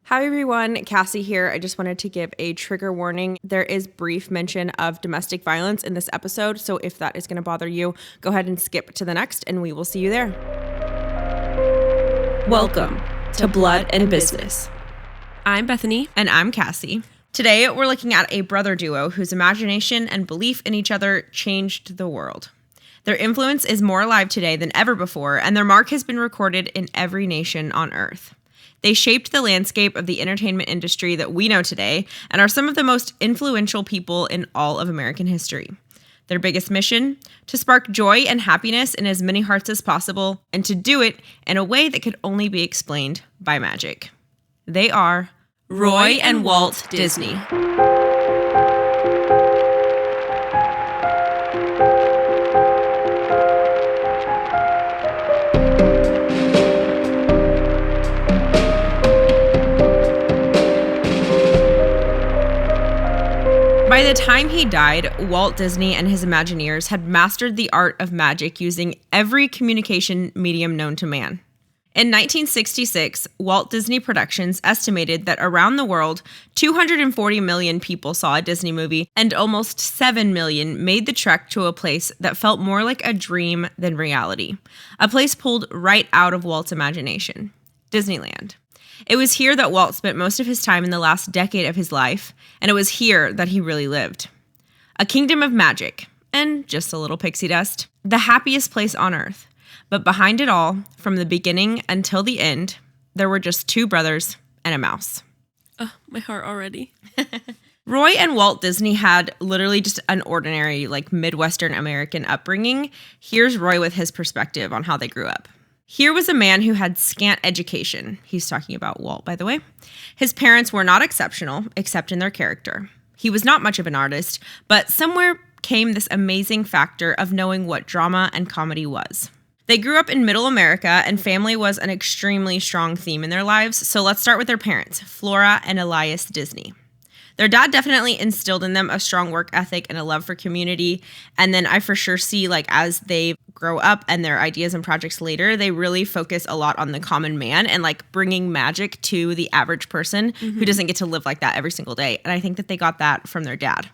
Hi everyone, Cassie here. I just wanted to give a trigger warning. There is brief mention of domestic violence in this episode, so if that is going to bother you, go ahead and skip to the next and we will see you there. Welcome to Blood and Business. I'm Bethany. And I'm Cassie. Today we're looking at a brother duo whose imagination and belief in each other changed the world. Their influence is more alive today than ever before, and their mark has been recorded in every nation on Earth. They shaped the landscape of the entertainment industry that we know today and are some of the most influential people in all of American history. Their biggest mission? To spark joy and happiness in as many hearts as possible, and to do it in a way that could only be explained by magic. They are Roy and Walt Disney. By the time he died, Walt Disney and his Imagineers had mastered the art of magic using every communication medium known to man. In 1966, Walt Disney Productions estimated that around the world, 240 million people saw a Disney movie, and almost 7 million made the trek to a place that felt more like a dream than reality. A place pulled right out of Walt's imagination: Disneyland. It was here that Walt spent most of his time in the last decade of his life, and it was here that he really lived. A kingdom of magic, and just a little pixie dust. The happiest place on earth. But behind it all, from the beginning until the end, there were just two brothers and a mouse. Oh, my heart already. Roy and Walt Disney had literally just an ordinary, Midwestern American upbringing. Here's Roy with his perspective on how they grew up. Here was a man who had scant education. He's talking about Walt, by the way. His parents were not exceptional, except in their character. He was not much of an artist, but somewhere came this amazing factor of knowing what drama and comedy was. They grew up in Middle America, and family was an extremely strong theme in their lives, so let's start with their parents, Flora and Elias Disney. Their dad definitely instilled in them a strong work ethic and a love for community. And then I for sure see, as they grow up and their ideas and projects later, they really focus a lot on the common man and bringing magic to the average person who doesn't get to live like that every single day. And I think that they got that from their dad.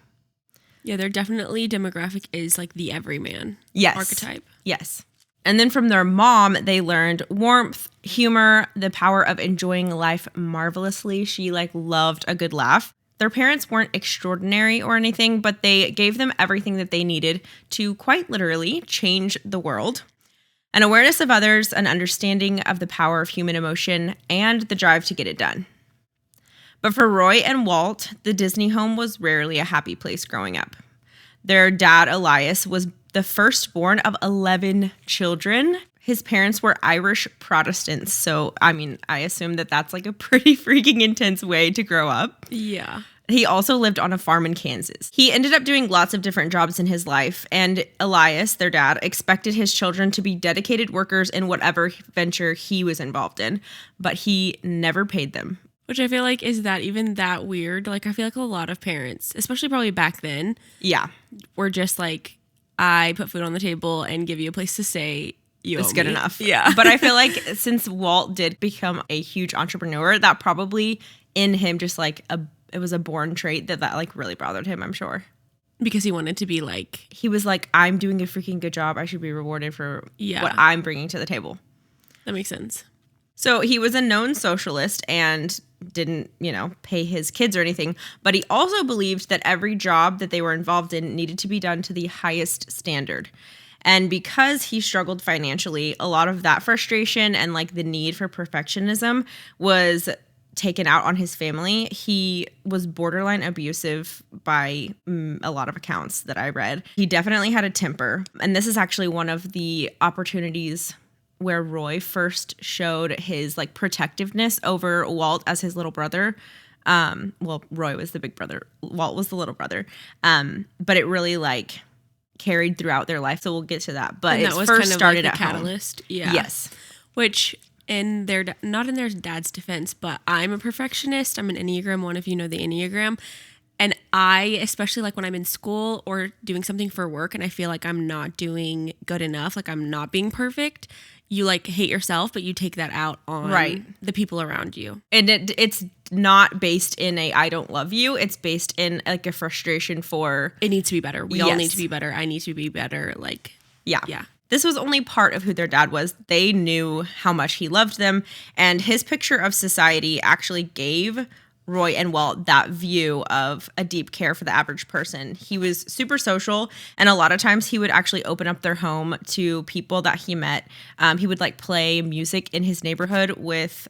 Yeah, their definitely demographic is the everyman archetype. Yes. And then from their mom, they learned warmth, humor, the power of enjoying life marvelously. She loved a good laugh. Their parents weren't extraordinary or anything, but they gave them everything that they needed to quite literally change the world. An awareness of others, an understanding of the power of human emotion, and the drive to get it done. But for Roy and Walt, the Disney home was rarely a happy place growing up. Their dad, Elias, was the firstborn of 11 children. His parents were Irish Protestants, so, I assume that that's a pretty freaking intense way to grow up. Yeah. He also lived on a farm in Kansas. He ended up doing lots of different jobs in his life, and Elias, their dad, expected his children to be dedicated workers in whatever venture he was involved in, but he never paid them. Which I feel is that even that weird? I feel a lot of parents, especially probably back then, were just I put food on the table and give you a place to stay. It's good enough. Yeah. But I feel since Walt did become a huge entrepreneur, that probably in him just it was a born trait that really bothered him, I'm sure. Because he wanted to be he was I'm doing a freaking good job. I should be rewarded for what I'm bringing to the table. That makes sense. So he was a known socialist and didn't, pay his kids or anything. But he also believed that every job that they were involved in needed to be done to the highest standard. And because he struggled financially, a lot of that frustration and the need for perfectionism was taken out on his family. He was borderline abusive by a lot of accounts that I read. He definitely had a temper. And this is actually one of the opportunities where Roy first showed his protectiveness over Walt as his little brother. Roy was the big brother. Walt was the little brother. But it really carried throughout their life, so we'll get to that. But it first started at catalyst. Home. Yeah. Yes. Which not in their dad's defense, but I'm a perfectionist. I'm an Enneagram 1 if you know the Enneagram. And I, especially when I'm in school or doing something for work and I feel I'm not doing good enough, I'm not being perfect, you like hate yourself, but you take that out on the people around you. And it's not based in I don't love you. It's based in like a frustration for it needs to be better. We all need to be better. I need to be better. Like, yeah. This was only part of who their dad was. They knew how much he loved them. And his picture of society actually gave Roy and Walt that view of a deep care for the average person. He was super social, and a lot of times he would actually open up their home to people that he met. He would like play music in his neighborhood with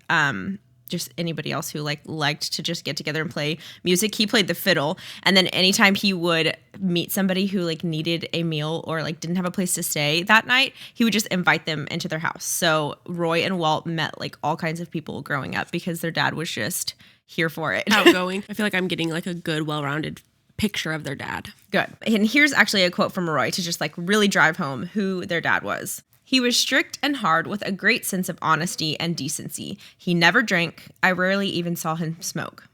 just anybody else who like liked to just get together and play music. He played the fiddle, and then anytime he would meet somebody who like needed a meal or like didn't have a place to stay that night, he would just invite them into their house. So Roy and Walt met like all kinds of people growing up because their dad was just here for it. Outgoing. I feel like I'm getting like a good, well-rounded picture of their dad. Good. And here's actually a quote from Roy to just like really drive home who their dad was. He was strict and hard with a great sense of honesty and decency. He never drank. I rarely even saw him smoke.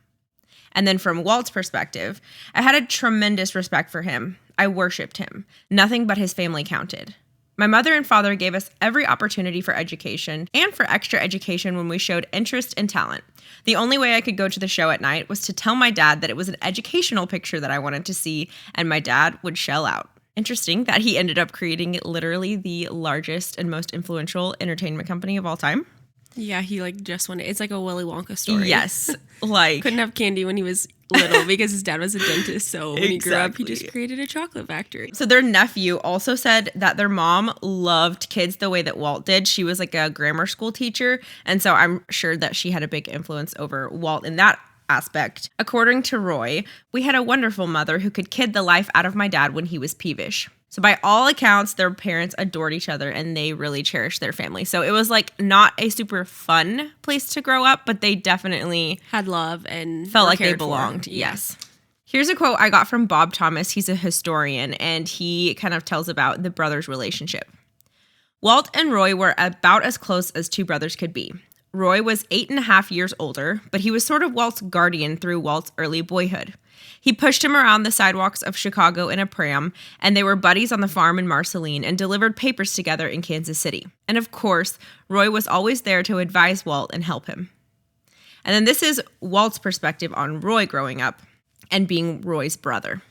And then from Walt's perspective, I had a tremendous respect for him. I worshipped him. Nothing but his family counted. My mother and father gave us every opportunity for education and for extra education when we showed interest and talent. The only way I could go to the show at night was to tell my dad that it was an educational picture that I wanted to see, and my dad would shell out. Interesting that he ended up creating literally the largest and most influential entertainment company of all time. Yeah, he like just wanted, it's like a Willy Wonka story. Yes. Like couldn't have candy when he was little because his dad was a dentist. So when he grew up, he just created a chocolate factory. So their nephew also said that their mom loved kids the way that Walt did. She was like a grammar school teacher. And so I'm sure that she had a big influence over Walt in that aspect. According to Roy, we had a wonderful mother who could kid the life out of my dad when he was peevish. So by all accounts, their parents adored each other and they really cherished their family. So it was like not a super fun place to grow up, but they definitely had love and felt like they belonged. Yes. Here's a quote I got from Bob Thomas. He's a historian and he kind of tells about the brothers' relationship. Walt and Roy were about as close as two brothers could be. Roy was 8.5 years older, but he was sort of Walt's guardian through Walt's early boyhood. He pushed him around the sidewalks of Chicago in a pram, and they were buddies on the farm in Marceline and delivered papers together in Kansas City. And of course, Roy was always there to advise Walt and help him. And then this is Walt's perspective on Roy growing up and being Roy's brother.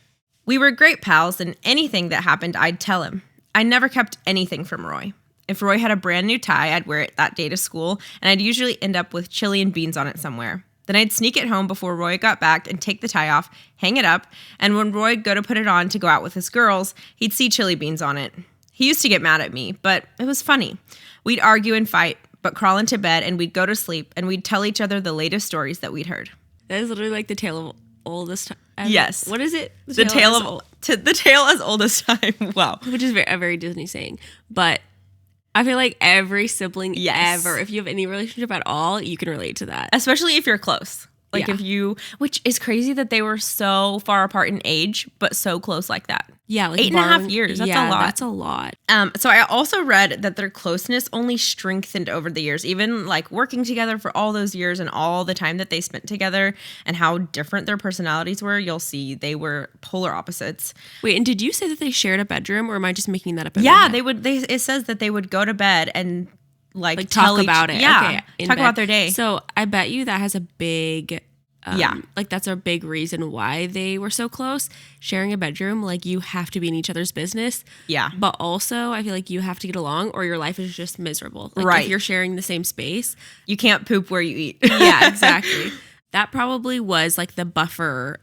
We were great pals, and anything that happened, I'd tell him. I never kept anything from Roy. If Roy had a brand new tie, I'd wear it that day to school, and I'd usually end up with chili and beans on it somewhere. Then I'd sneak it home before Roy got back and take the tie off, hang it up, and when Roy'd go to put it on to go out with his girls, he'd see chili beans on it. He used to get mad at me, but it was funny. We'd argue and fight, but crawl into bed and we'd go to sleep and we'd tell each other the latest stories that we'd heard. That is literally like the tale of oldest time. Yes. What is it? The tale as old as time. Wow. Which is a very Disney saying. But I feel like every sibling ever, if you have any relationship at all, you can relate to that. Especially if you're close. Like if you, which is crazy that they were so far apart in age, but so close like that. Yeah, like 8.5 years. That's a lot. That's a lot. So I also read that their closeness only strengthened over the years, even like working together for all those years and all the time that they spent together and how different their personalities were. You'll see they were polar opposites. Wait, and did you say that they shared a bedroom, or am I just making that up? Yeah, they would. It says that they would go to bed and like talk about it. Yeah, okay, talk about their day. So I bet you that has a big. Like that's a big reason why they were so close. Sharing a bedroom, like you have to be in each other's business. Yeah. But also I feel like you have to get along or your life is just miserable. Like right. If you're sharing the same space. You can't poop where you eat. Yeah, exactly. That probably was like the buffer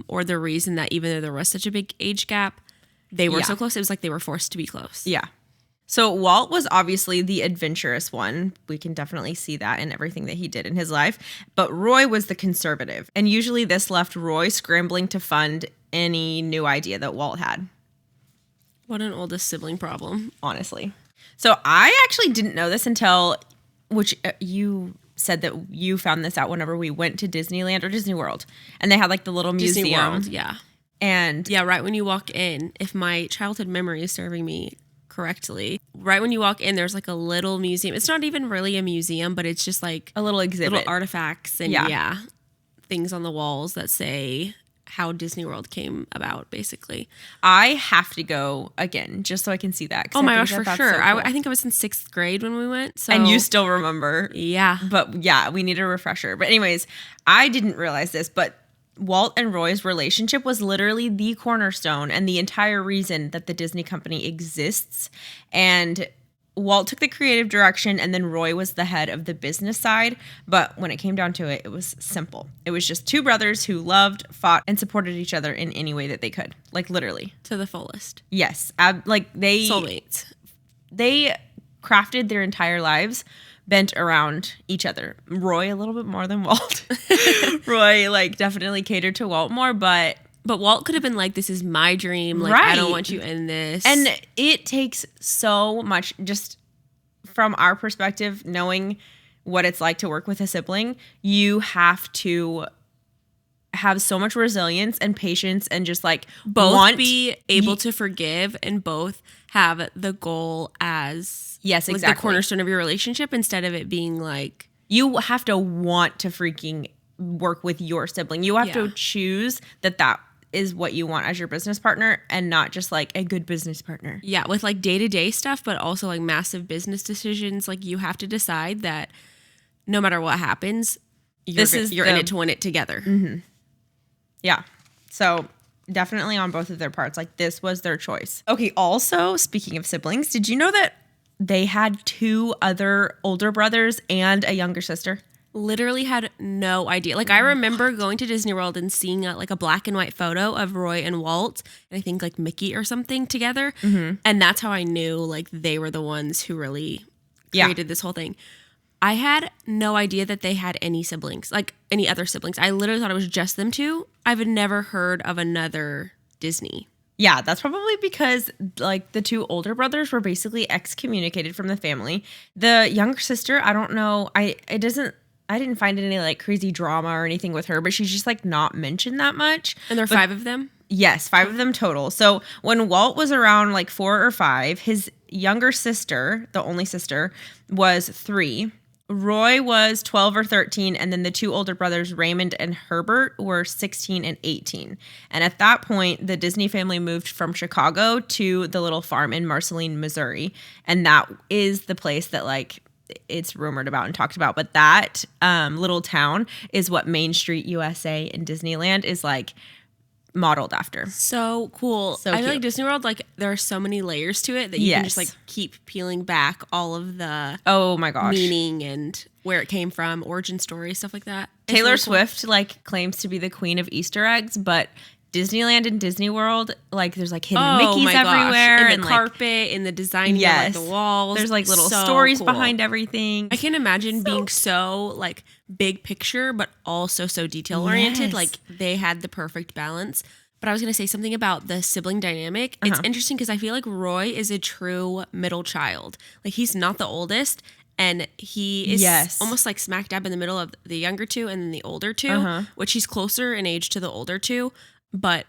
or the reason that even though there was such a big age gap, they were so close. It was like they were forced to be close. Yeah. So Walt was obviously the adventurous one. We can definitely see that in everything that he did in his life. But Roy was the conservative. And usually this left Roy scrambling to fund any new idea that Walt had. What an oldest sibling problem. Honestly. So I actually didn't know this until, which you said that you found this out whenever we went to Disneyland or Disney World. And they had like the little museum. Disney World, yeah. And yeah, right when you walk in, if my childhood memory is serving me correctly, right when you walk in, there's like a little museum. It's not even really a museum, but it's just like a little exhibit, little artifacts and things on the walls that say how Disney World came about, basically. I have to go again just so I can see that. Oh my gosh, for sure. So cool. I think I was in 6th grade when we went. So. And you still remember. Yeah. But yeah, we need a refresher. But anyways, I didn't realize this, but Walt and Roy's relationship was literally the cornerstone and the entire reason that the Disney company exists. And Walt took the creative direction, and then Roy was the head of the business side. But when it came down to it, it was simple. It was just two brothers who loved, fought, and supported each other in any way that they could. Like, literally. To the fullest. Yes. They... Soulmates. They crafted their entire lives bent around each other. Roy a little bit more than Walt. Roy, definitely catered to Walt more, but Walt could have been like, this is my dream. Like, right. I don't want you in this. And it takes so much, just from our perspective, knowing what it's like to work with a sibling, you have to have so much resilience and patience and just both be able to forgive and both have the goal as the cornerstone of your relationship instead of it being like, you have to want to freaking work with your sibling. You have to choose that is what you want as your business partner and not just a good business partner. Yeah, with day-to-day stuff, but also massive business decisions. You have to decide that no matter what happens, you're in it to win it together. Mm-hmm. Yeah. So definitely on both of their parts, this was their choice. Okay. Also, speaking of siblings, did you know that they had 2 other older brothers and a younger sister? Literally had no idea. I remember going to Disney World and seeing a black and white photo of Roy and Walt, and I think Mickey or something together. Mm-hmm. And that's how I knew they were the ones who really created this whole thing. I had no idea that they had any siblings, any other siblings. I literally thought it was just them 2. I've never heard of another Disney. Yeah, that's probably because the 2 older brothers were basically excommunicated from the family. The younger sister, I don't know. I didn't find any crazy drama or anything with her, but she's just not mentioned that much. And there are 5 of them? Yes, 5 of them total. So when Walt was around 4 or 5, his younger sister, the only sister, was 3. Roy was 12 or 13, and then the 2 older brothers, Raymond and Herbert, were 16 and 18. And at that point, the Disney family moved from Chicago to the little farm in Marceline, Missouri. And that is the place that it's rumored about and talked about. But that little town is what Main Street USA in Disneyland is modeled after. So cool. So I feel Disney World, there are so many layers to it that you can just keep peeling back all of the oh my gosh meaning and where it came from, origin story, stuff like that. Taylor really Swift claims to be the queen of Easter eggs, but Disneyland and Disney World, there's hidden Mickeys everywhere. In the carpet, in the design of the walls. There's little stories behind everything. I can't imagine being so big picture, but also so detail oriented. Yes. They had the perfect balance. But I was going to say something about the sibling dynamic. It's interesting because I feel Roy is a true middle child. He's not the oldest. And he is almost smack dab in the middle of the younger 2 and then the older 2, which he's closer in age to the older 2. But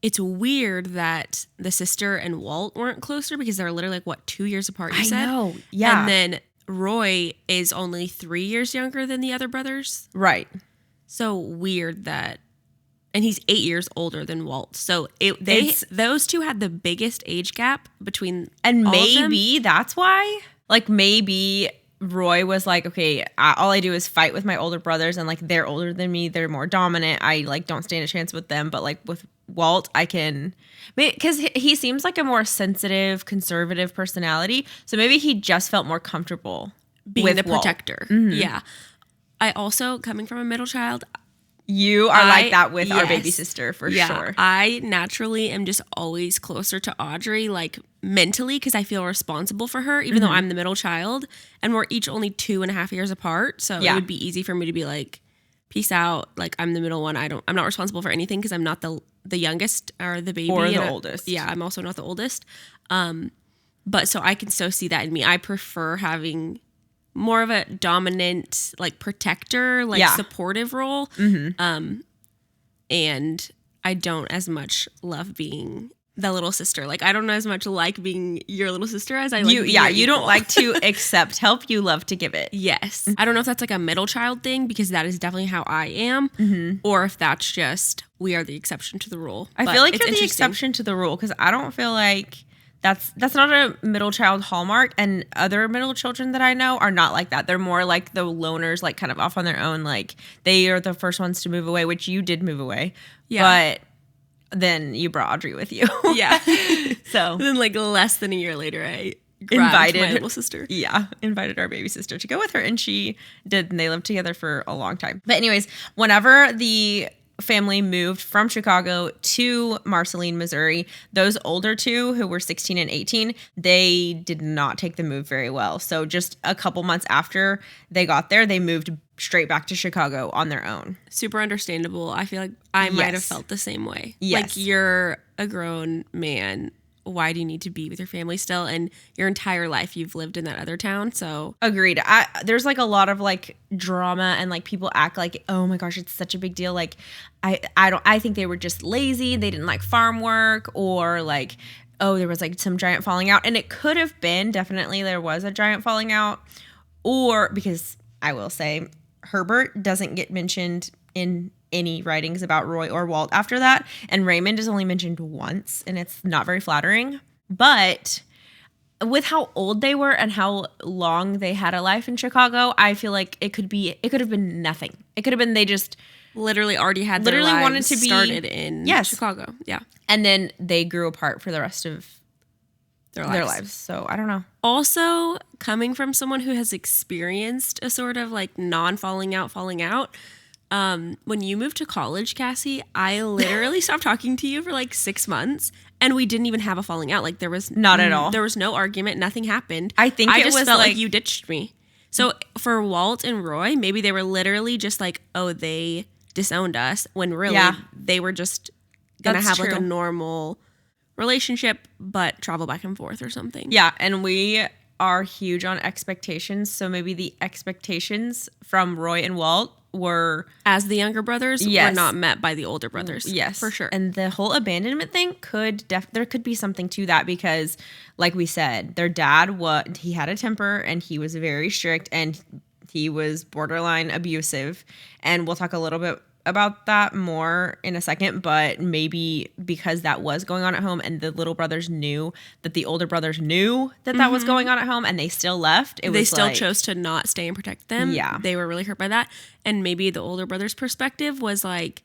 it's weird that the sister and Walt weren't closer because they're literally 2 years apart, you said? I know, yeah. And then Roy is only 3 years younger than the other brothers. Right. So weird that... And he's 8 years older than Walt. So those 2 had the biggest age gap between and all maybe of them. That's why. Maybe... Roy was okay, all I do is fight with my older brothers and they're older than me. They're more dominant. I don't stand a chance with them. But with Walt, I can, because he seems like a more sensitive, conservative personality. So maybe he just felt more comfortable being with the Walt. Protector. Mm-hmm. Yeah. I also, coming from a middle child, you are like that with our baby sister for sure. I naturally am just always closer to Audrey, mentally, because I feel responsible for her, even though I'm the middle child, and we're each only 2.5 years apart. So it would be easy for me to be peace out. I'm the middle one. I'm not responsible for anything because I'm not the youngest or the baby or the oldest. Yeah, I'm also not the oldest. But so I can so see that in me. I prefer having more of a dominant, protector, supportive role. Mm-hmm. And I don't as much love being the little sister. Like, I don't as much like being your little sister as I like being Yeah, your you equal. don't like to accept help. You love to give it. Yes. I don't know if that's like a middle child thing, because that is definitely how I am, or if that's just we are the exception to the rule. I feel like you're the exception to the rule, because I don't feel like that's not a middle child hallmark, and other middle children that I know are not like that. They're more like the loners, like kind of off on their own. Like they are the first ones to move away, which you did move away. Yeah. But then you brought Audrey with you. Yeah. So and then like less than a year later, I invited my little sister. Yeah, invited our baby sister to go with her, and she did, and they lived together for a long time. But anyways, whenever the family moved from Chicago to Marceline, Missouri, those older two who were 16 and 18, they did not take the move very well. So just a couple months after they got there, they moved straight back to Chicago on their own. Super understandable. I feel like I might have felt the same way. Yes. Like, you're a grown man. Why do you need to be with your family still? And your entire life you've lived in that other town. So agreed. There's like a lot of like drama, and like people act like, oh my gosh, it's such a big deal. Like I think they were just lazy. They didn't like farm work, or like, oh, there was like some giant falling out. And it could have been, definitely there was a giant falling out, or because I will say Herbert doesn't get mentioned in any writings about Roy or Walt after that, and Raymond is only mentioned once, and it's not very flattering. But with how old they were and how long they had a life in Chicago, I feel like it could have been nothing. It could have been they just literally already had their lives wanted to be started in Chicago. Yeah. And then they grew apart for the rest of their lives. So I don't know. Also, coming from someone who has experienced a sort of like non-falling out, when you moved to college, Cassie, I literally stopped talking to you for like 6 months, and we didn't even have a falling out. Like, there was not at all. There was no argument. Nothing happened. I think I it just was felt like you ditched me. So for Walt and Roy, maybe they were literally just like, oh, they disowned us, when really they were just gonna have like a normal relationship, but travel back and forth or something. Yeah, and we are huge on expectations, so maybe the expectations from Roy and Walt were, as the younger brothers, were not met by the older brothers. Yes, for sure. And the whole abandonment thing there could be something to that, because like we said, their dad, he had a temper, and he was very strict, and he was borderline abusive, and we'll talk a little bit about that more in a second. But maybe because that was going on at home, and the little brothers knew that the older brothers knew that was going on at home, and they still left. They still chose to not stay and protect them. Yeah. They were really hurt by that. And maybe the older brother's perspective was like,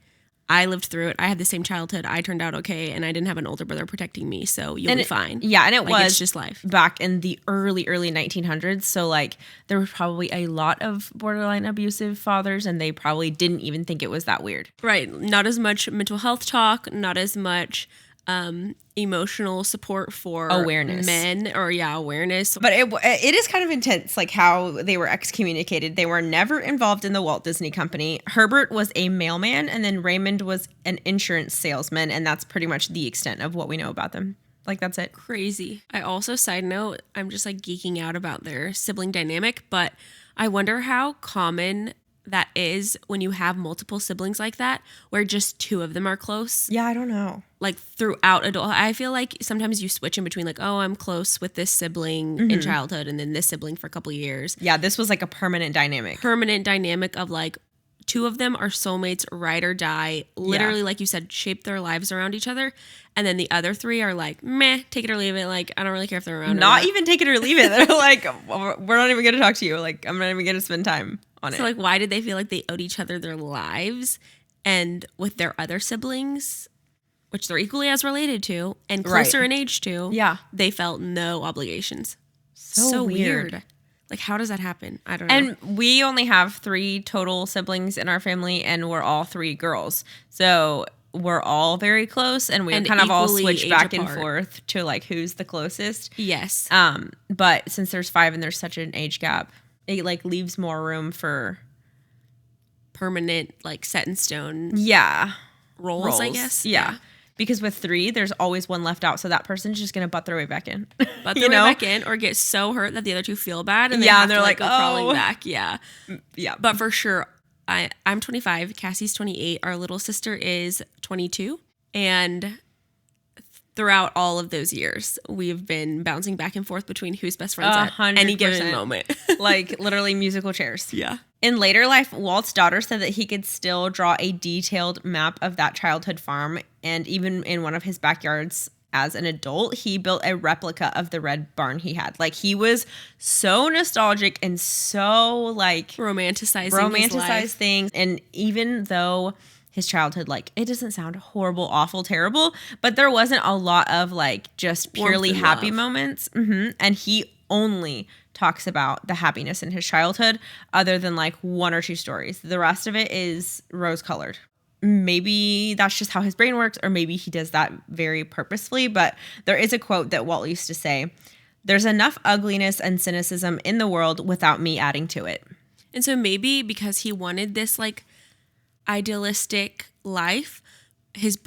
I lived through it. I had the same childhood. I turned out okay, and I didn't have an older brother protecting me, so you'll be fine. Yeah, and it's just life. Back in the early 1900s, so like there was probably a lot of borderline abusive fathers, and they probably didn't even think it was that weird. Right. Not as much mental health talk, not as much emotional support for awareness, awareness. But it is kind of intense, like how they were excommunicated. They were never involved in the Walt Disney Company. Herbert was a mailman, and then Raymond was an insurance salesman, and that's pretty much the extent of what we know about them. Like, that's it. Crazy. I also, side note, I'm just like geeking out about their sibling dynamic, but I wonder how common that is when you have multiple siblings like that, where just two of them are close. Yeah, I don't know. Like, throughout adulthood, I feel like sometimes you switch in between, like, oh, I'm close with this sibling in childhood, and then this sibling for a couple years. Yeah, this was like a permanent dynamic of like, two of them are soulmates, ride or die, literally, like you said, shape their lives around each other. And then the other three are like, meh, take it or leave it. Like, I don't really care if they're around. Not even take it or leave it. They're like, we're not even going to talk to you. Like, I'm not even going to spend time on it. So, like, why did they feel like they owed each other their lives? And with their other siblings, which they're equally as related to and closer in age to, they felt no obligations. So weird. Like, how does that happen? I don't know. And we only have 3 total siblings in our family, and we're all 3 girls. So we're all very close, and we kind of all switch back and forth to like who's the closest. Yes. But since there's 5 and there's such an age gap, it like leaves more room for permanent, like set in stone. Roles, I guess. Yeah. Because with 3, there's always one left out, so that person's just gonna butt their way back in. Or get so hurt that the other 2 feel bad, and they're like, go crawling back. Yeah. But for sure, I'm 25. Cassie's 28. Our little sister is 22, and throughout all of those years, we've been bouncing back and forth between who's best friends at 100%. any given moment. Like literally musical chairs. Yeah. In later life, Walt's daughter said that he could still draw a detailed map of that childhood farm. And even in one of his backyards as an adult, he built a replica of the red barn he had. Like, he was so nostalgic and so like romanticized things. And even though his childhood, like, it doesn't sound horrible, awful, terrible, but there wasn't a lot of like just purely happy moments. And he only talks about the happiness in his childhood, other than like one or two stories. The rest of it is rose colored. Maybe that's just how his brain works, or maybe he does that very purposefully. But there is a quote that Walt used to say, "There's enough ugliness and cynicism in the world without me adding to it." And so maybe because he wanted this like idealistic life, his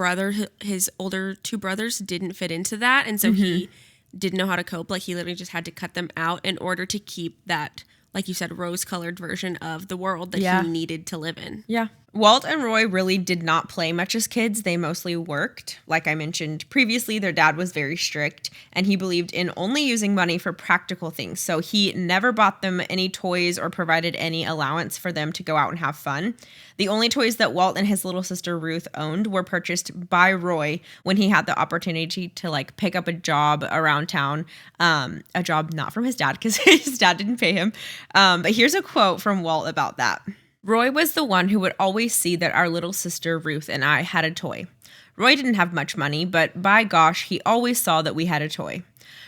older two brothers didn't fit into that. And so he didn't know how to cope. Like, he literally just had to cut them out in order to keep that, like you said, rose-colored version of the world that he needed to live in. Yeah. Walt and Roy really did not play much as kids. They mostly worked. Like I mentioned previously, their dad was very strict, and he believed in only using money for practical things. So he never bought them any toys or provided any allowance for them to go out and have fun. The only toys that Walt and his little sister Ruth owned were purchased by Roy when he had the opportunity to like pick up a job around town. A job not from his dad, because his dad didn't pay him. But here's a quote from Walt about that. "Roy was the one who would always see that our little sister Ruth and I had a toy. Roy didn't have much money, but by gosh, he always saw that we had a toy.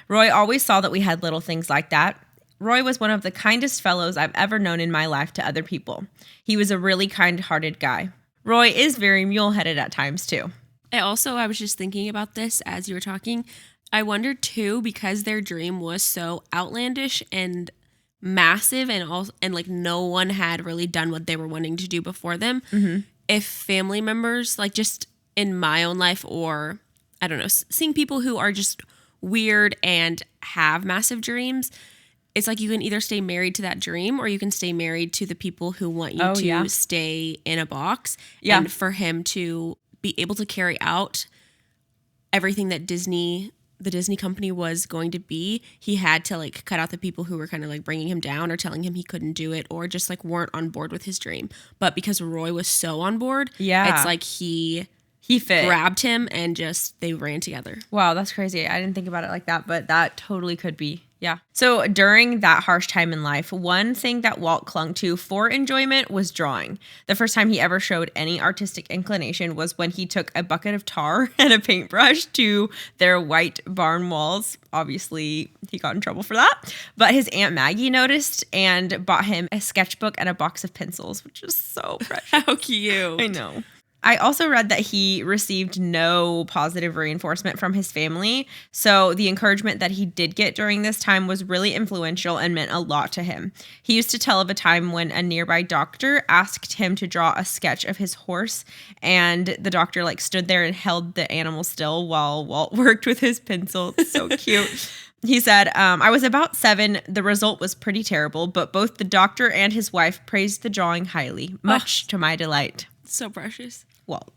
Roy always saw that we had little things like that. Roy was one of the kindest fellows I've ever known in my life to other people. He was a really kind-hearted guy. Roy is very mule-headed at times, too." I was just thinking about this as you were talking. I wondered, too, because their dream was so outlandish and massive, and like no one had really done what they were wanting to do before them. If family members, like just in my own life, or I don't know, seeing people who are just weird and have massive dreams, it's like you can either stay married to that dream, or you can stay married to the people who want you to stay in a box. And for him to be able to carry out everything that the Disney company was going to be, he had to like cut out the people who were kind of like bringing him down or telling him he couldn't do it, or just like weren't on board with his dream. But because Roy was so on board, it's like he fit, grabbed him, and just they ran together. Wow, that's crazy. I didn't think about it like that, but that totally could be. Yeah. So during that harsh time in life, one thing that Walt clung to for enjoyment was drawing. The first time he ever showed any artistic inclination was when he took a bucket of tar and a paintbrush to their white barn walls. Obviously, he got in trouble for that. But his Aunt Maggie noticed and bought him a sketchbook and a box of pencils, which is so precious. How cute. I know. I also read that he received no positive reinforcement from his family, so the encouragement that he did get during this time was really influential and meant a lot to him. He used to tell of a time when a nearby doctor asked him to draw a sketch of his horse, and the doctor like stood there and held the animal still while Walt worked with his pencil. It's so cute. He said, "I was about 7. The result was pretty terrible, but both the doctor and his wife praised the drawing highly, much to my delight." So precious. Walt.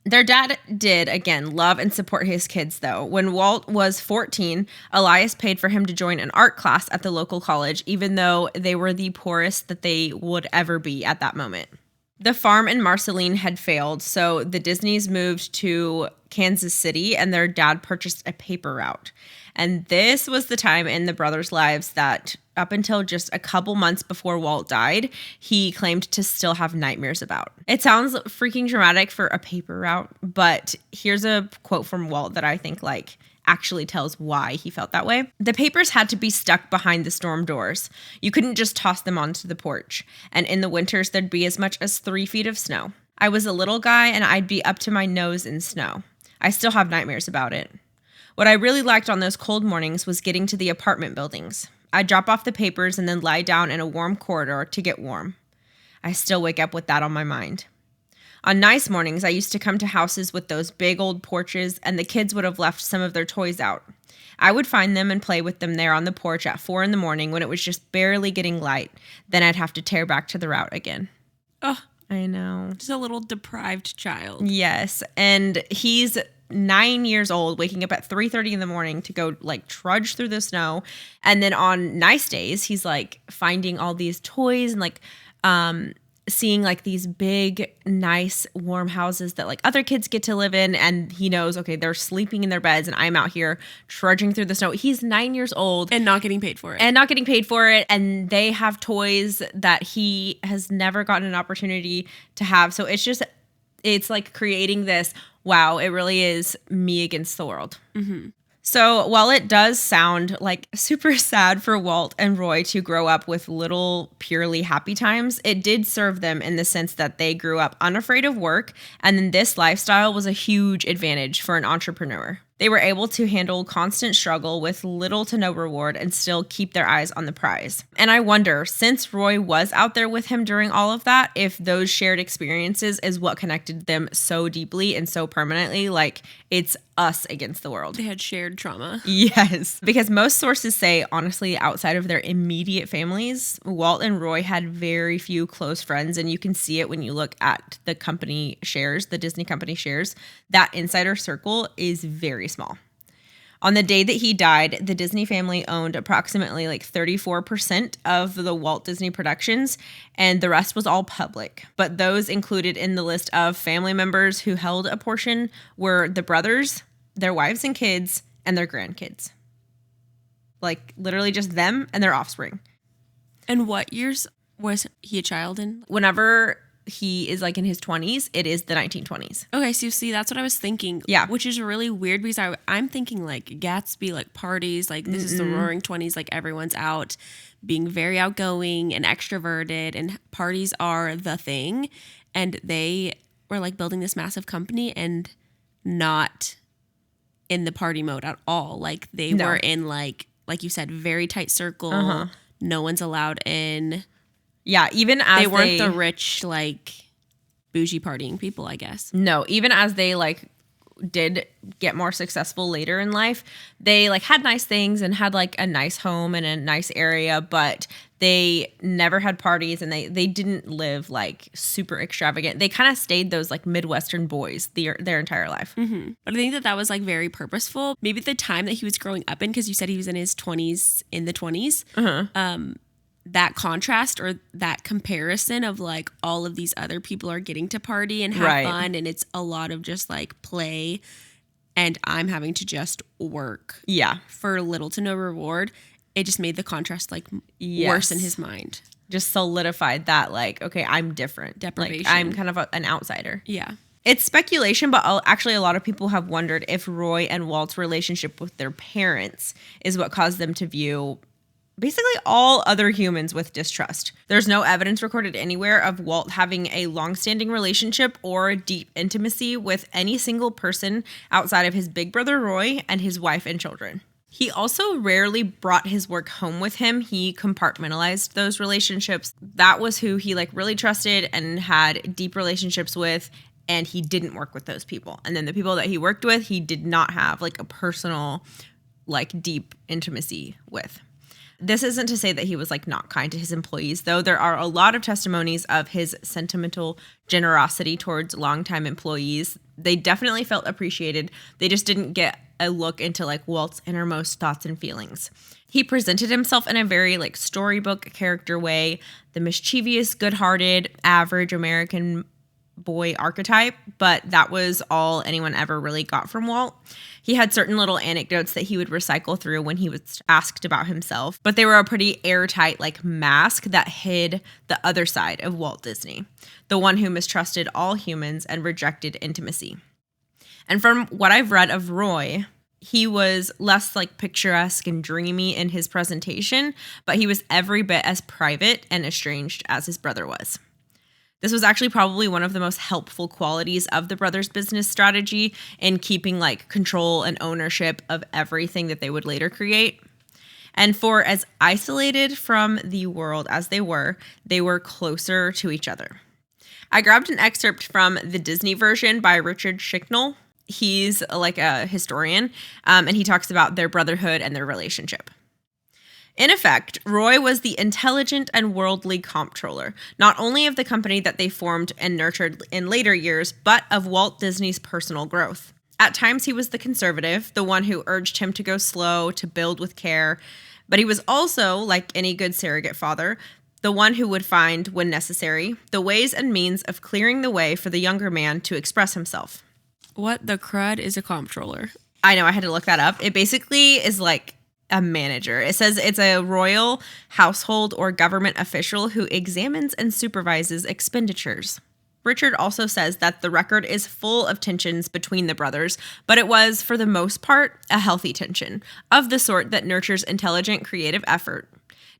Their dad did, again, love and support his kids, though. When Walt was 14, Elias paid for him to join an art class at the local college, even though they were the poorest that they would ever be at that moment. The farm in Marceline had failed, so the Disneys moved to Kansas City, and their dad purchased a paper route. And this was the time in the brothers' lives that, up until just a couple months before Walt died, he claimed to still have nightmares about. It sounds freaking dramatic for a paper route, but here's a quote from Walt that I think like actually tells why he felt that way. "The papers had to be stuck behind the storm doors. You couldn't just toss them onto the porch. And in the winters, there'd be as much as 3 feet of snow. I was a little guy and I'd be up to my nose in snow. I still have nightmares about it. What I really liked on those cold mornings was getting to the apartment buildings. I'd drop off the papers and then lie down in a warm corridor to get warm. I still wake up with that on my mind. On nice mornings, I used to come to houses with those big old porches, and the kids would have left some of their toys out. I would find them and play with them there on the porch at 4 a.m. when it was just barely getting light. Then I'd have to tear back to the route again." Oh, I know. Just a little deprived child. Yes, and he's 9 years old, waking up at 3:30 in the morning to go like trudge through the snow. And then on nice days, he's like finding all these toys and like seeing like these big, nice, warm houses that like other kids get to live in. And he knows, okay, they're sleeping in their beds and I'm out here trudging through the snow. He's 9 years old. And not getting paid for it. And they have toys that he has never gotten an opportunity to have. So it's like creating this, wow, it really is me against the world. Mm-hmm. So while it does sound like super sad for Walt and Roy to grow up with little purely happy times, it did serve them in the sense that they grew up unafraid of work, and then this lifestyle was a huge advantage for an entrepreneur. They were able to handle constant struggle with little to no reward and still keep their eyes on the prize. And I wonder, since Roy was out there with him during all of that, if those shared experiences is what connected them so deeply and so permanently, like it's us against the world. They had shared trauma. Yes, because most sources say, honestly, outside of their immediate families, Walt and Roy had very few close friends, and you can see it when you look at the company shares, the Disney company shares. That insider circle is very small. On the day that he died, the Disney family owned approximately like 34% of the Walt Disney Productions, and the rest was all public. But those included in the list of family members who held a portion were the brothers, their wives and kids, and their grandkids. Like literally just them and their offspring. And what years was he a child in? Whenever he is like in his 20s, it is the 1920s. Okay, so you see, that's what I was thinking. Yeah. Which is really weird because I'm thinking like Gatsby, like parties, like this is the roaring 20s, like everyone's out being very outgoing and extroverted and parties are the thing. And they were like building this massive company and not in the party mode at all. Like they were in like you said, very tight circle. Uh-huh. No one's allowed in. Yeah, even as they weren't the rich, like, bougie partying people, I guess. No, even as they, like, did get more successful later in life, they, like, had nice things and had, like, a nice home and a nice area, but they never had parties and they didn't live, like, super extravagant. They kind of stayed those, like, Midwestern boys their entire life. Mm-hmm. But I think that was, like, very purposeful. Maybe the time that he was growing up in, because you said he was in his 20s, in the 20s, that contrast or that comparison of like all of these other people are getting to party and have fun and it's a lot of just like play and I'm having to just work for little to no reward. It just made the contrast like worse in his mind. Just solidified that like, okay, I'm different. Deprivation. Like, I'm kind of an outsider. Yeah. It's speculation, but actually a lot of people have wondered if Roy and Walt's relationship with their parents is what caused them to view basically all other humans with distrust. There's no evidence recorded anywhere of Walt having a long-standing relationship or deep intimacy with any single person outside of his big brother Roy and his wife and children. He also rarely brought his work home with him. He compartmentalized those relationships. That was who he like really trusted and had deep relationships with, and he didn't work with those people. And then the people that he worked with, he did not have like a personal, like deep intimacy with. This isn't to say that he was like not kind to his employees, though. There are a lot of testimonies of his sentimental generosity towards longtime employees. They definitely felt appreciated. They just didn't get a look into like Walt's innermost thoughts and feelings. He presented himself in a very like storybook character way, the mischievous, good-hearted, average American boy archetype, but that was all anyone ever really got from Walt. He had certain little anecdotes that he would recycle through when he was asked about himself, but they were a pretty airtight like mask that hid the other side of Walt Disney, the one who mistrusted all humans and rejected intimacy. And from what I've read of Roy, he was less like picturesque and dreamy in his presentation, but he was every bit as private and estranged as his brother was. This was actually probably one of the most helpful qualities of the brothers' business strategy in keeping like control and ownership of everything that they would later create. And for as isolated from the world as they were closer to each other. I grabbed an excerpt from the Disney version by Richard Schicknell. He's like a historian, and he talks about their brotherhood and their relationship. In effect, Roy was the intelligent and worldly comptroller, not only of the company that they formed and nurtured in later years, but of Walt Disney's personal growth. At times, he was the conservative, the one who urged him to go slow, to build with care. But he was also, like any good surrogate father, the one who would find, when necessary, the ways and means of clearing the way for the younger man to express himself. What the crud is a comptroller? I know, I had to look that up. It basically is like a manager. It says it's a royal, household, or government official who examines and supervises expenditures. Richard also says that the record is full of tensions between the brothers, but it was, for the most part, a healthy tension, of the sort that nurtures intelligent, creative effort.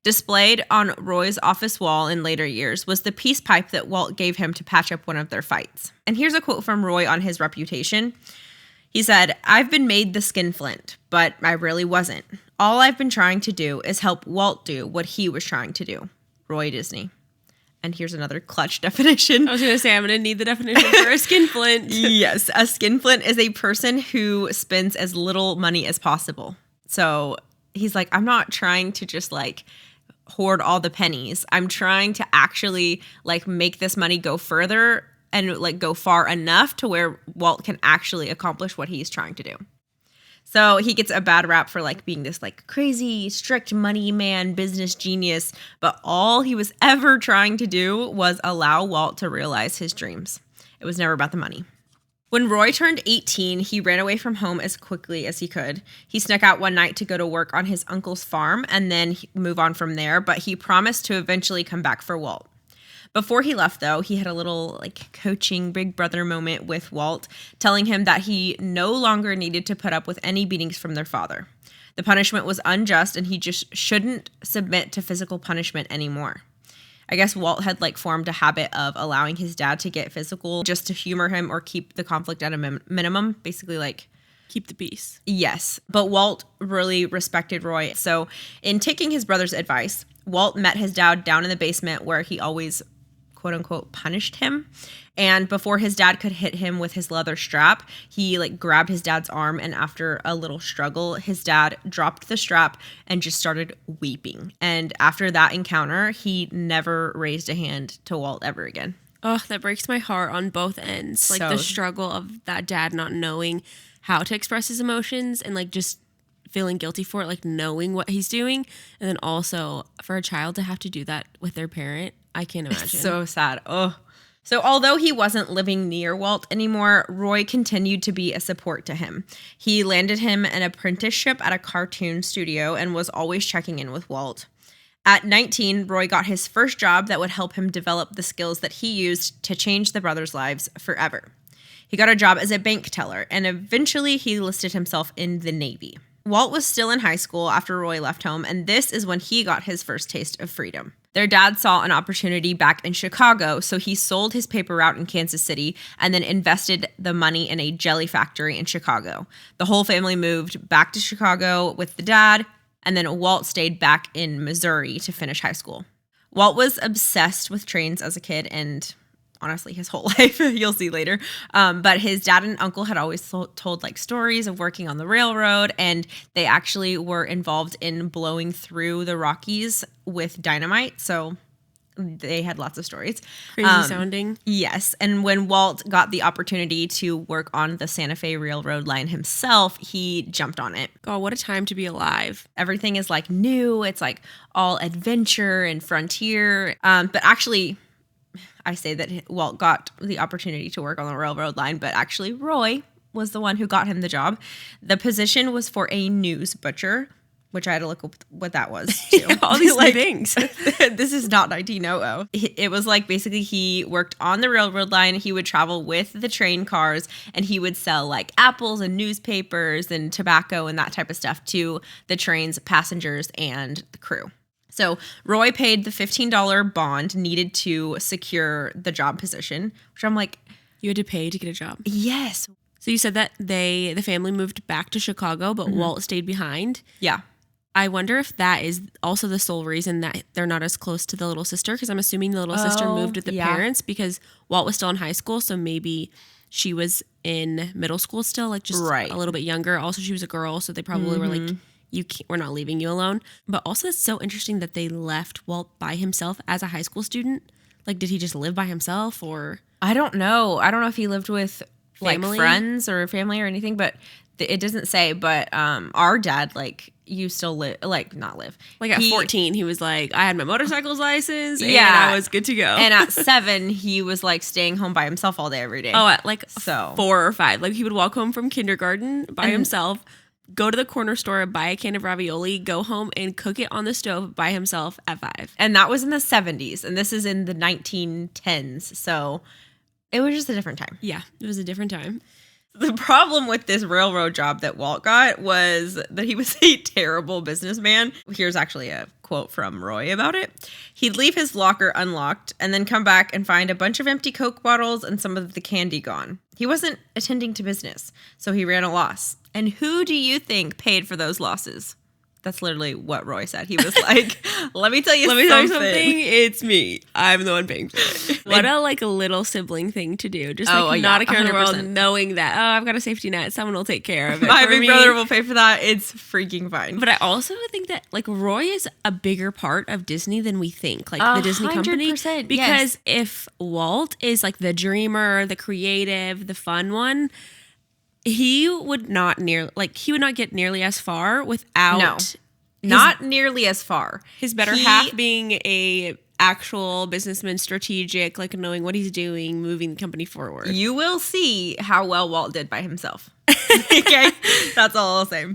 Displayed on Roy's office wall in later years was the peace pipe that Walt gave him to patch up one of their fights. And here's a quote from Roy on his reputation. He said, "I've been made the skinflint, but I really wasn't. All I've been trying to do is help Walt do what he was trying to do." Roy Disney. And here's another clutch definition. I was going to say, I'm going to need the definition for a skinflint. Yes, a skinflint is a person who spends as little money as possible. So he's like, I'm not trying to just like hoard all the pennies. I'm trying to actually like make this money go further and like go far enough to where Walt can actually accomplish what he's trying to do. So he gets a bad rap for like being this like crazy, strict money man, business genius, but all he was ever trying to do was allow Walt to realize his dreams. It was never about the money. When Roy turned 18, he ran away from home as quickly as he could. He snuck out one night to go to work on his uncle's farm and then move on from there, but he promised to eventually come back for Walt. Before he left, though, he had a little like coaching big brother moment with Walt, telling him that he no longer needed to put up with any beatings from their father. The punishment was unjust and he just shouldn't submit to physical punishment anymore. I guess Walt had like formed a habit of allowing his dad to get physical just to humor him or keep the conflict at a minimum, basically like keep the peace. Yes, but Walt really respected Roy. So in taking his brother's advice, Walt met his dad down in the basement where he always quote unquote punished him. And before his dad could hit him with his leather strap, he like grabbed his dad's arm, and after a little struggle, his dad dropped the strap and just started weeping. And after that encounter, he never raised a hand to Walt ever again. Oh, that breaks my heart on both ends. Like the struggle of that dad not knowing how to express his emotions and like just feeling guilty for it, like knowing what he's doing. And then also for a child to have to do that with their parent, I can't imagine. It's so sad. Oh. So although he wasn't living near Walt anymore, Roy continued to be a support to him. He landed him an apprenticeship at a cartoon studio and was always checking in with Walt. At 19, Roy got his first job that would help him develop the skills that he used to change the brothers' lives forever. He got a job as a bank teller, and eventually he listed himself in the Navy. Walt was still in high school after Roy left home, and this is when he got his first taste of freedom. Their dad saw an opportunity back in Chicago, so he sold his paper route in Kansas City and then invested the money in a jelly factory in Chicago. The whole family moved back to Chicago with the dad, and then Walt stayed back in Missouri to finish high school. Walt was obsessed with trains as a kid, and honestly his whole life, you'll see later. But his dad and uncle had always told like stories of working on the railroad, and they actually were involved in blowing through the Rockies with dynamite. So they had lots of stories. Crazy sounding. Yes. And when Walt got the opportunity to work on the Santa Fe Railroad line himself, he jumped on it. God, what a time to be alive. Everything is like new. It's like all adventure and frontier. But actually, I say that Walt got the opportunity to work on the railroad line, but actually Roy was the one who got him the job. The position was for a news butcher, which I had to look up what that was too. All these like, things. This is not 1900. It was like basically he worked on the railroad line. He would travel with the train cars, and he would sell like apples and newspapers and tobacco and that type of stuff to the train's passengers and the crew. So Roy paid the $15 bond needed to secure the job position, which I'm like, you had to pay to get a job. Yes. So you said that the family moved back to Chicago, but Walt stayed behind. Yeah. I wonder if that is also the sole reason that they're not as close to the little sister, because I'm assuming the little sister moved with the parents because Walt was still in high school, so maybe she was in middle school still, like just a little bit younger. Also, she was a girl, so they probably were like, we're not leaving you alone. But also it's so interesting that they left Walt by himself as a high school student. Like, did he just live by himself or? I don't know. I don't know if he lived with family? Like friends or family or anything, but it doesn't say. But our dad, like, used to live, like, not live. Like at 14, he was like, I had my motorcycle's license and Yeah. I was good to go. And at 7, he was like staying home by himself all day, every day. Oh, at like 4 or 5. Like he would walk home from kindergarten by himself, go to the corner store, buy a can of ravioli, go home and cook it on the stove by himself at 5. And that was in the 70s. And this is in the 1910s. So it was just a different time. Yeah, it was a different time. The problem with this railroad job that Walt got was that he was a terrible businessman. Here's actually a quote from Roy about it. He'd leave his locker unlocked and then come back and find a bunch of empty Coke bottles and some of the candy gone. He wasn't attending to business, so he ran a loss. And who do you think paid for those losses? That's literally what Roy said. He was like, let me tell you something. It's me. I'm the one paying for it. What a like a little sibling thing to do. Just like not a care in the world, knowing that, I've got a safety net. Someone will take care of it. My big brother will pay for that. It's freaking fine. But I also think that like Roy is a bigger part of Disney than we think. Like the Disney company. Because if Walt is like the dreamer, the creative, the fun one, he would not get nearly as far without not nearly as far. His better half being a actual businessman, strategic, like knowing what he's doing, moving the company forward. You will see how well Walt did by himself. Okay, that's all I'll say.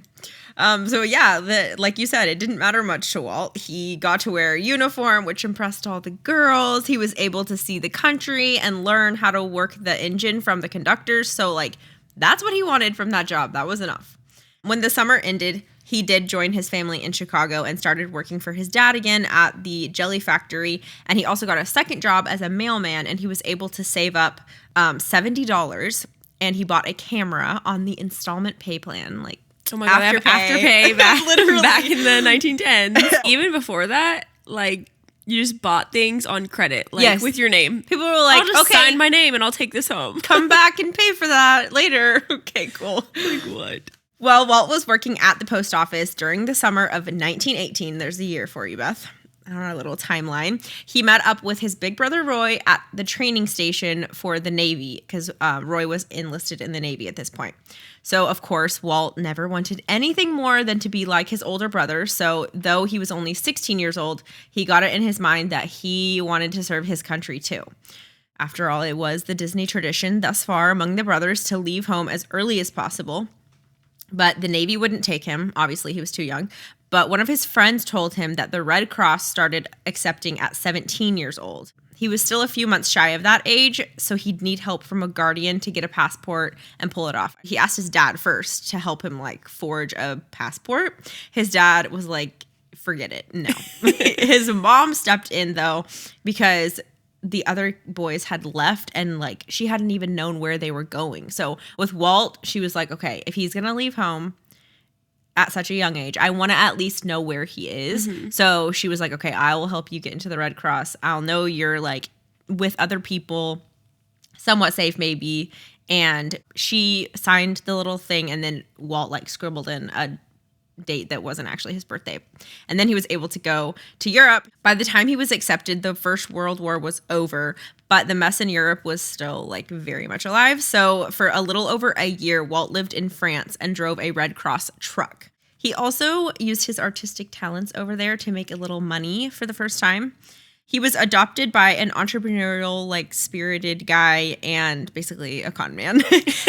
So yeah, like you said, it didn't matter much to Walt. He got to wear a uniform, which impressed all the girls. He was able to see the country and learn how to work the engine from the conductors. So like, that's what he wanted from that job. That was enough. When the summer ended, he did join his family in Chicago and started working for his dad again at the jelly factory. And he also got a second job as a mailman, and he was able to save up $70. And he bought a camera on the installment pay plan, like Afterpay back, literally back in the 1910s. Even before that, like, you just bought things on credit, like with your name. People were like, I'll just sign my name and I'll take this home. Come back and pay for that later. Okay, cool. Like what? Well, Walt was working at the post office during the summer of 1918. There's the year for you, Beth. On our little timeline. He met up with his big brother Roy at the training station for the Navy because Roy was enlisted in the Navy at this point. So, of course, Walt never wanted anything more than to be like his older brother. So, though he was only 16 years old, he got it in his mind that he wanted to serve his country too. After all, it was the Disney tradition thus far among the brothers to leave home as early as possible. But the Navy wouldn't take him. Obviously, he was too young. But one of his friends told him that the Red Cross started accepting at 17 years old. He was still a few months shy of that age, so he'd need help from a guardian to get a passport and pull it off. He asked his dad first to help him, like, forge a passport. His dad was like, forget it. No. His mom stepped in, though, because the other boys had left and, like, she hadn't even known where they were going. So with Walt, she was like, okay, if he's going to leave home at such a young age, I want to at least know where he is. Mm-hmm. So she was like, okay, I will help you get into the Red Cross. I'll know you're like with other people, somewhat safe maybe. And she signed the little thing, and then Walt like scribbled in a date that wasn't actually his birthday. And then he was able to go to Europe. By the time he was accepted, the First World War was over, but the mess in Europe was still like very much alive. So for a little over a year, Walt lived in France and drove a Red Cross truck. He also used his artistic talents over there to make a little money for the first time. He was adopted by an entrepreneurial, like, spirited guy and basically a con man.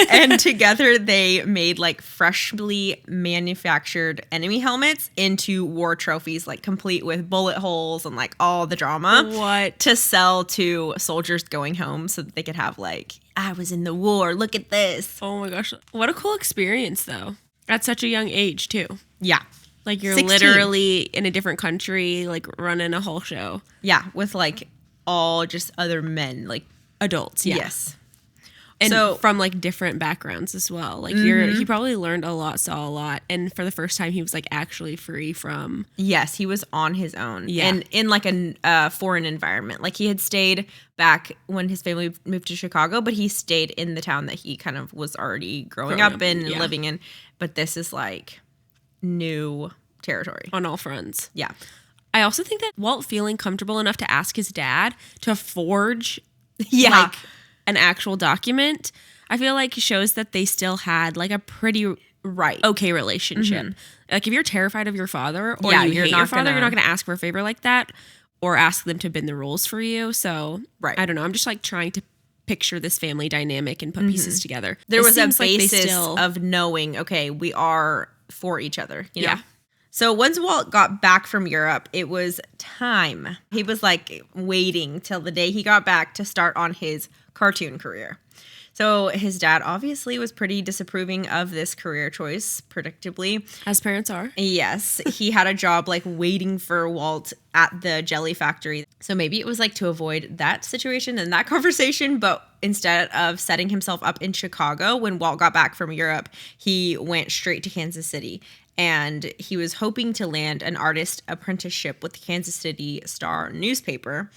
And together they made, like, freshly manufactured enemy helmets into war trophies, like, complete with bullet holes and, like, all the drama. What? To sell to soldiers going home so that they could have, like, I was in the war, look at this. Oh, my gosh. What a cool experience, though. At such a young age, too. Yeah. Like, you're 16. Literally in a different country, like, running a whole show. Yeah, with, like, all just other men, like... Adults, yeah. Yes. And so, from, like, different backgrounds as well. Like, he probably learned a lot, saw a lot. And for the first time, he was, like, actually free from... Yes, he was on his own. Yeah. And in, like, a foreign environment. Like, he had stayed back when his family moved to Chicago, but he stayed in the town that he kind of was already growing up in and living in. But this is, like... new territory on all fronts. Yeah. I also think that Walt feeling comfortable enough to ask his dad to forge like an actual document, I feel like it shows that they still had like a pretty okay relationship. Mm-hmm. Like if you're terrified of your father or you hate your father, you're not going to ask for a favor like that or ask them to bend the rules for you. So I don't know. I'm just like trying to picture this family dynamic and put pieces together. There was a basis of knowing, okay, we are for each other, you know? Yeah. So once Walt got back from Europe, it was time. He was like waiting till the day he got back to start on his cartoon career. So his dad obviously was pretty disapproving of this career choice, predictably. As parents are. Yes. He had a job like waiting for Walt at the jelly factory. So maybe it was like to avoid that situation and that conversation. But instead of setting himself up in Chicago, when Walt got back from Europe, he went straight to Kansas City. And he was hoping to land an artist apprenticeship with the Kansas City Star newspaper.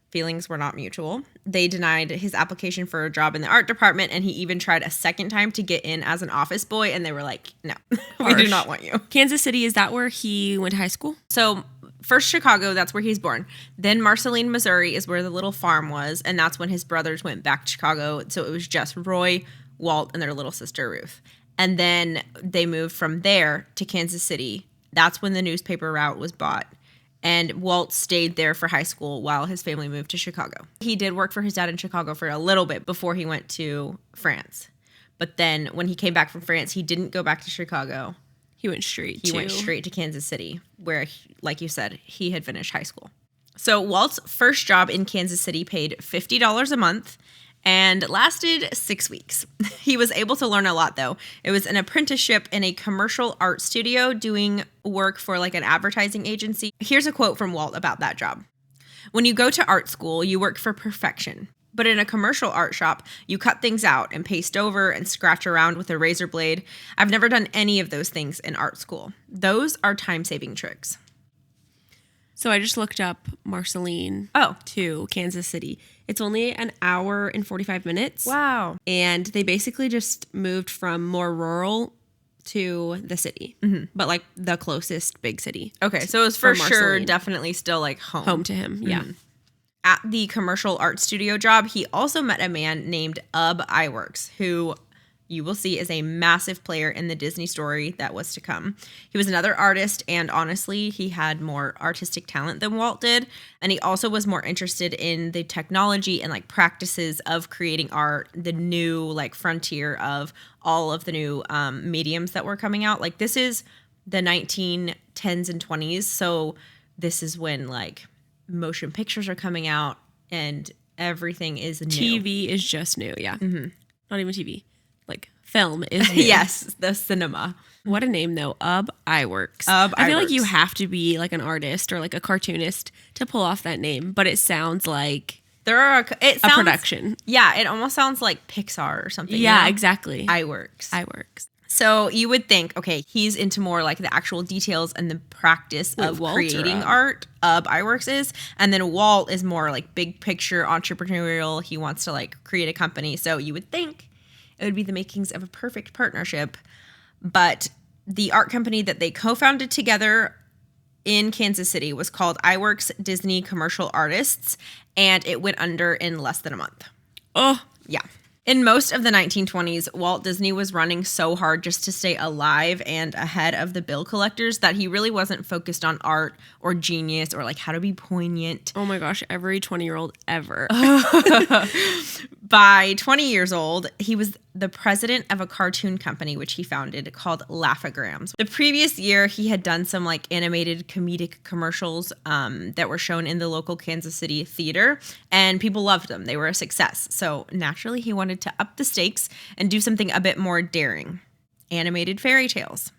Feelings were not mutual. They denied his application for a job in the art department, and he even tried a second time to get in as an office boy, and they were like, no, we do not want you. Kansas City, is that where he went to high school? So first Chicago, that's where he's born. Then Marceline, Missouri is where the little farm was, and that's when his brothers went back to Chicago. So it was just Roy, Walt, and their little sister, Ruth. And then they moved from there to Kansas City. That's when the newspaper route was bought. And Walt stayed there for high school while his family moved to Chicago. He did work for his dad in Chicago for a little bit before he went to France. But then when he came back from France, he didn't go back to Chicago. He went straight to Kansas City, where, like you said, he had finished high school. So Walt's first job in Kansas City paid $50 a month and lasted 6 weeks. He was able to learn a lot, though. It was an apprenticeship in a commercial art studio doing work for like an advertising agency. Here's a quote from Walt about that job. When you go to art school, you work for perfection. But in a commercial art shop, you cut things out and paste over and scratch around with a razor blade. I've never done any of those things in art school. Those are time-saving tricks. So I just looked up Marceline to Kansas City. It's only an hour and 45 minutes. Wow. And they basically just moved from more rural to the city, but like the closest big city. Okay, so it was for sure definitely still like home. Home to him, yeah. At the commercial art studio job, he also met a man named Iwerks, who you will see is a massive player in the Disney story that was to come. He was another artist, and honestly, he had more artistic talent than Walt did. And he also was more interested in the technology and like practices of creating art, the new like frontier of all of the new mediums that were coming out. Like this is the 1910s and 20s. So this is when like motion pictures are coming out and everything is new. TV is just new, yeah. Not even TV. Like film is new. Yes, the cinema. What a name though, Iwerks. I feel like you have to be like an artist or like a cartoonist to pull off that name, but it sounds like a production. Yeah, it almost sounds like Pixar or something. Yeah, exactly. Iwerks. So you would think, okay, he's into more like the actual details and the practice of creating art. Iwerks is, and then Walt is more like big picture entrepreneurial. He wants to like create a company. So you would think it would be the makings of a perfect partnership. But the art company that they co-founded together in Kansas City was called Iwerks Disney Commercial Artists, and it went under in less than a month. Oh. Yeah. In most of the 1920s, Walt Disney was running so hard just to stay alive and ahead of the bill collectors that he really wasn't focused on art or genius or like how to be poignant. Oh my gosh, every 20-year-old ever. By 20 years old, he was the president of a cartoon company, which he founded, called Laugh-O-Grams. The previous year, he had done some like animated comedic commercials that were shown in the local Kansas City theater, and people loved them. They were a success. So naturally, he wanted to up the stakes and do something a bit more daring. Animated fairy tales.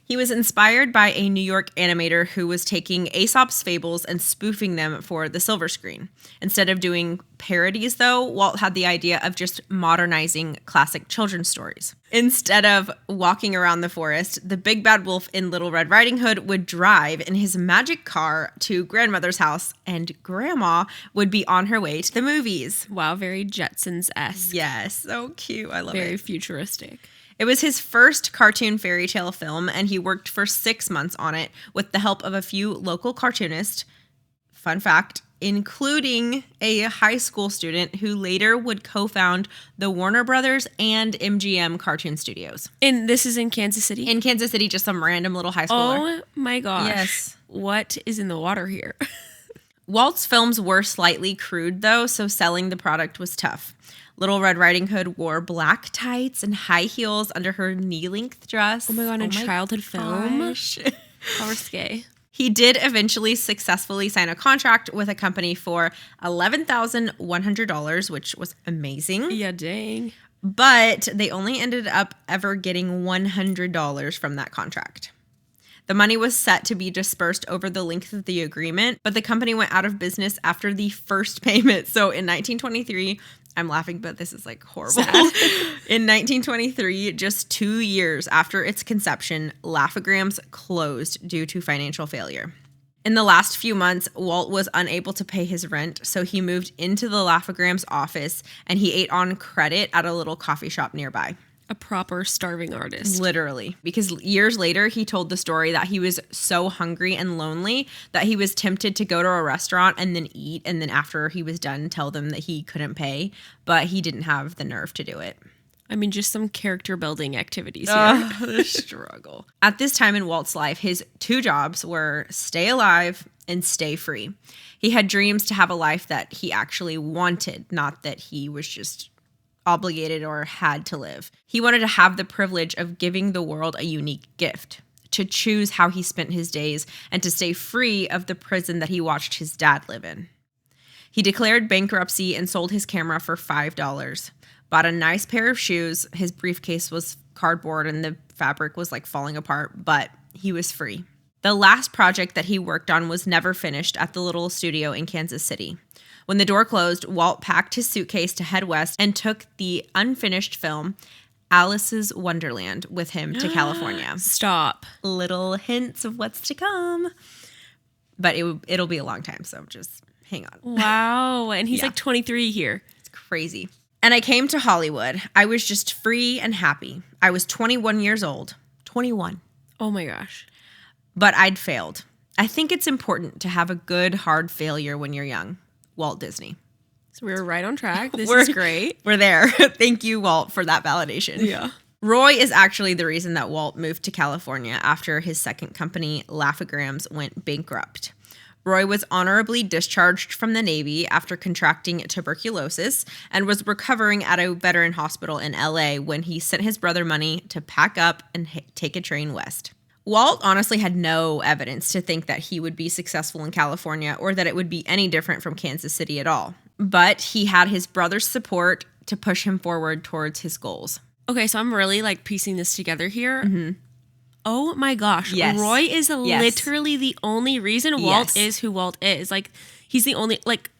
He was inspired by a New York animator who was taking Aesop's fables and spoofing them for the silver screen. Instead of doing parodies, though, Walt had the idea of just modernizing classic children's stories. Instead of walking around the forest, the big bad wolf in Little Red Riding Hood would drive in his magic car to grandmother's house, and grandma would be on her way to the movies. Wow, very Jetsons-esque. Yes, so cute. I love it. Very futuristic. It was his first cartoon fairy tale film, and he worked for 6 months on it with the help of a few local cartoonists, fun fact, including a high school student who later would co-found the Warner Brothers and MGM cartoon studios. And this is in Kansas City? In Kansas City, just some random little high schooler. Oh my gosh. Yes. What is in the water here? Walt's films were slightly crude, though, so selling the product was tough. Little Red Riding Hood wore black tights and high heels under her knee-length dress. Oh my God, a childhood film? How risque. He did eventually successfully sign a contract with a company for $11,100, which was amazing. Yeah, dang. But they only ended up ever getting $100 from that contract. The money was set to be dispersed over the length of the agreement, but the company went out of business after the first payment. So in 1923, I'm laughing, but this is like horrible. In 1923, just 2 years after its conception, Laugh-O-Grams closed due to financial failure. In the last few months, Walt was unable to pay his rent, so he moved into the Laugh-O-Grams office and he ate on credit at a little coffee shop nearby. A proper starving artist. Literally. Because years later, he told the story that he was so hungry and lonely that he was tempted to go to a restaurant and then eat. And then after he was done, tell them that he couldn't pay. But he didn't have the nerve to do it. I mean, just some character building activities here. The struggle. At this time in Walt's life, his 2 jobs were stay alive and stay free. He had dreams to have a life that he actually wanted, not that he was just obligated or had to live. He wanted to have the privilege of giving the world a unique gift, to choose how he spent his days, and to stay free of the prison that he watched his dad live in. He declared bankruptcy and sold his camera for $5, bought a nice pair of shoes. His briefcase was cardboard and the fabric was like falling apart, but he was free. The last project that he worked on was never finished at the little studio in Kansas City. When the door closed, Walt packed his suitcase to head west and took the unfinished film, Alice's Wonderland, with him to California. Stop. Little hints of what's to come. But it'll be a long time, so just hang on. Wow. And he's like 23 here. It's crazy. And I came to Hollywood. I was just free and happy. I was 21 years old. 21. Oh my gosh. But I'd failed. I think it's important to have a good, hard failure when you're young. Walt Disney. So we were right on track. This is great. We're there. Thank you, Walt, for that validation. Yeah. Roy is actually the reason that Walt moved to California after his second company, Laugh-O-Grams, went bankrupt. Roy was honorably discharged from the Navy after contracting tuberculosis and was recovering at a veteran hospital in LA when he sent his brother money to pack up and take a train west. Walt honestly had no evidence to think that he would be successful in California or that it would be any different from Kansas City at all. But he had his brother's support to push him forward towards his goals. Okay, so I'm really like piecing this together here. Mm-hmm. Oh my gosh. Yes. Roy is literally the only reason Walt is who Walt is. Like, he's the only, like,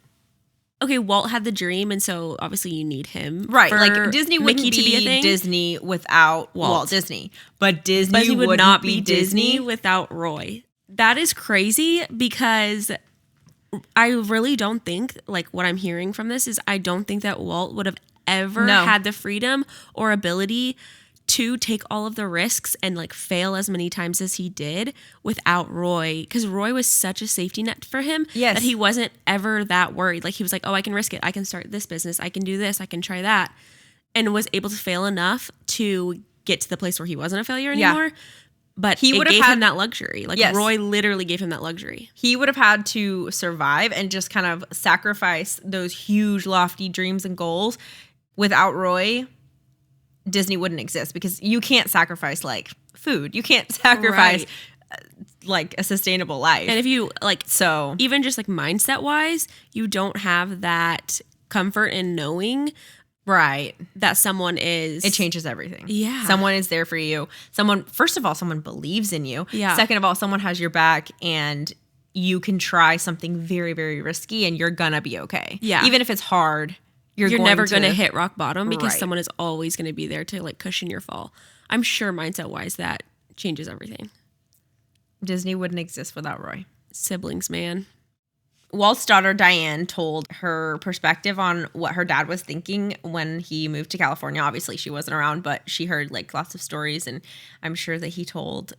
okay, Walt had the dream, and so obviously you need him. Right. Like, Disney wouldn't be Disney without Walt Disney. But Disney would not be Disney without Roy. That is crazy because I really don't think, like, what I'm hearing from this is I don't think that Walt would have ever had the freedom or ability to take all of the risks and like fail as many times as he did without Roy, because Roy was such a safety net for him that he wasn't ever that worried. Like, he was like, oh, I can risk it. I can start this business. I can do this. I can try that. And was able to fail enough to get to the place where he wasn't a failure anymore. But he would have gave him that luxury. Like, Roy literally gave him that luxury. He would have had to survive and just kind of sacrifice those huge, lofty dreams and goals. Without Roy, Disney wouldn't exist, because you can't sacrifice like food. You can't sacrifice like a sustainable life. And if you like, so even just like mindset wise, you don't have that comfort in knowing that someone is, it changes everything. Yeah. Someone is there for you. Someone, first of all, someone believes in you. Yeah. Second of all, someone has your back and you can try something very, very risky and you're gonna be okay. Yeah. Even if it's hard. You're never going to hit rock bottom because someone is always going to be there to like cushion your fall. I'm sure mindset wise that changes everything. Disney wouldn't exist without Roy. Siblings, man. Walt's daughter Diane told her perspective on what her dad was thinking when he moved to California. Obviously she wasn't around, but she heard like lots of stories, and I'm sure that he told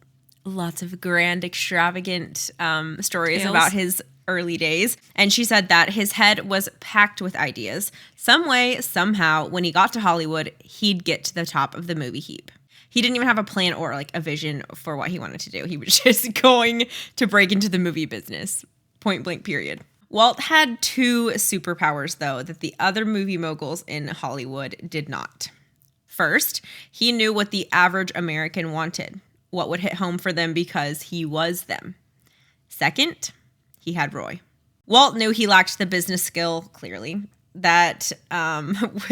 lots of grand, extravagant stories about his early days. And she said that his head was packed with ideas. Some way, somehow, when he got to Hollywood, he'd get to the top of the movie heap. He didn't even have a plan or like a vision for what he wanted to do. He was just going to break into the movie business. Point blank, period. Walt had 2 superpowers, though, that the other movie moguls in Hollywood did not. First, he knew what the average American wanted, what would hit home for them because he was them. Second, he had Roy. Walt knew he lacked the business skill, clearly, that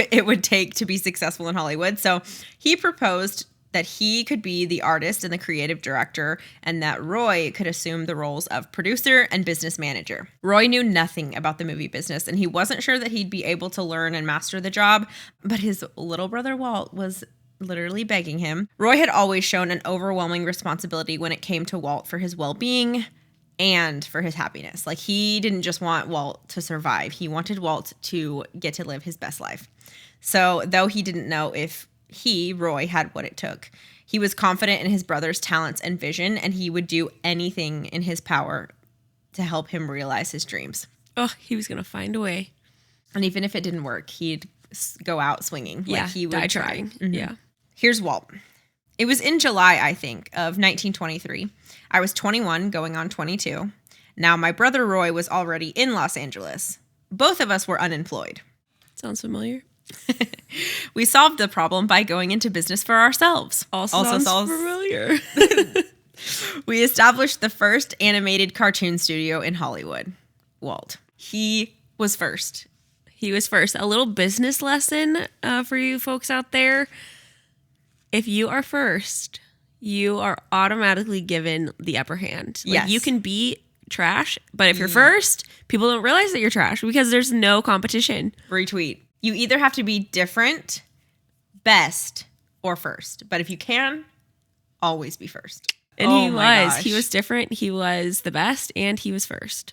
it would take to be successful in Hollywood. So he proposed that he could be the artist and the creative director, and that Roy could assume the roles of producer and business manager. Roy knew nothing about the movie business, and he wasn't sure that he'd be able to learn and master the job, but his little brother Walt was literally begging him. Roy had always shown an overwhelming responsibility when it came to Walt for his well-being and for his happiness. Like, he didn't just want Walt to survive. He wanted Walt to get to live his best life. So, though he didn't know if Roy, had what it took, he was confident in his brother's talents and vision, and he would do anything in his power to help him realize his dreams. Oh, he was going to find a way. And even if it didn't work, he'd go out swinging. Yeah, like he would die trying. Mm-hmm. Yeah. Here's Walt. It was in July, I think, of 1923. I was 21, going on 22. Now, my brother Roy was already in Los Angeles. Both of us were unemployed. Sounds familiar. We solved the problem by going into business for ourselves. Also sounds familiar. We established the first animated cartoon studio in Hollywood. Walt. He was first. He was first. A little business lesson for you folks out there. If you are first, you are automatically given the upper hand. Like, yes. You can be trash, but if you're first, people don't realize that you're trash because there's no competition. Retweet. You either have to be different, best, or first. But if you can, always be first. And he was. He was different. He was the best, and he was first.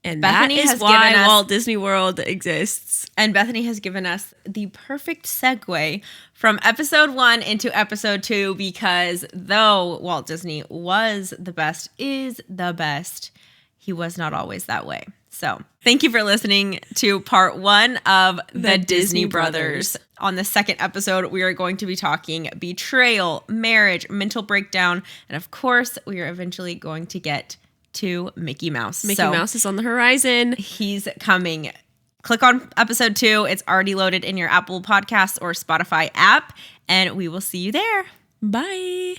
And Bethany that is why Walt Disney World exists. And Bethany has given us the perfect segue from episode 1 into episode 2, because though Walt Disney was the best, is the best, he was not always that way. So thank you for listening to part 1 of the Disney Brothers. On the second episode, we are going to be talking betrayal, marriage, mental breakdown, and of course, we are eventually going to get to Mickey Mouse. Mickey Mouse is on the horizon. He's coming. Click on episode 2. It's already loaded in your Apple Podcasts or Spotify app, and we will see you there. Bye.